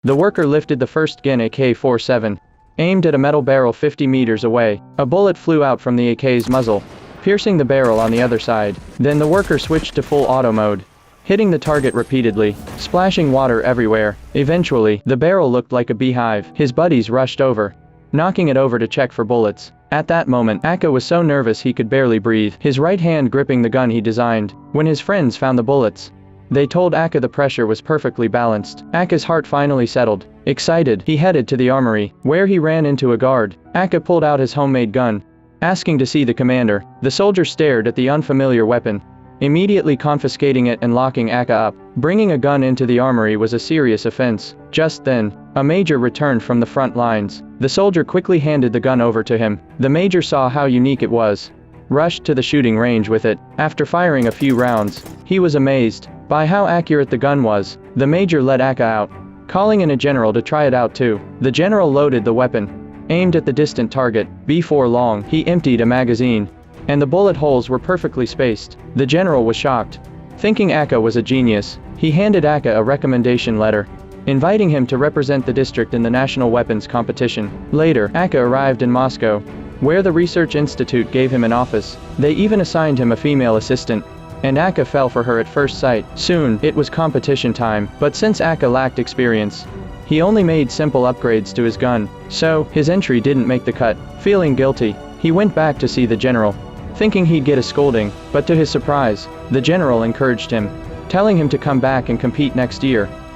The worker lifted the first Gen AK-47, aimed at a metal barrel 50 meters away. A bullet flew out from the AK's muzzle, piercing the barrel on the other side. Then the worker switched to full auto mode, hitting the target repeatedly, splashing water everywhere. Eventually, the barrel looked like a beehive. His buddies rushed over, knocking it over to check for bullets. At that moment, Aka was so nervous he could barely breathe, his right hand gripping the gun he designed. When his friends found the bullets, they told Aka the pressure was perfectly balanced. Aka's heart finally settled. Excited, he headed to the armory, where he ran into a guard. Aka pulled out his homemade gun, asking to see the commander. The soldier stared at the unfamiliar weapon, immediately confiscating it and locking Aka up. Bringing a gun into the armory was a serious offense. Just then, a major returned from the front lines. The soldier quickly handed the gun over to him. The major saw how unique it was, rushed to the shooting range with it. After firing a few rounds, he was amazed by how accurate the gun was. The major let Aka out, calling in a general to try it out too. The general loaded the weapon, aimed at the distant target. Before long, he emptied a magazine, and the bullet holes were perfectly spaced. The general was shocked. Thinking Aka was a genius, he handed Aka a recommendation letter, inviting him to represent the district in the national weapons competition. Later, Aka arrived in Moscow, where the research institute gave him an office. They even assigned him a female assistant, and Aka fell for her at first sight. Soon, it was competition time, but since Aka lacked experience, he only made simple upgrades to his gun, so his entry didn't make the cut. Feeling guilty, he went back to see the general, thinking he'd get a scolding, but to his surprise, the general encouraged him, telling him to come back and compete next year.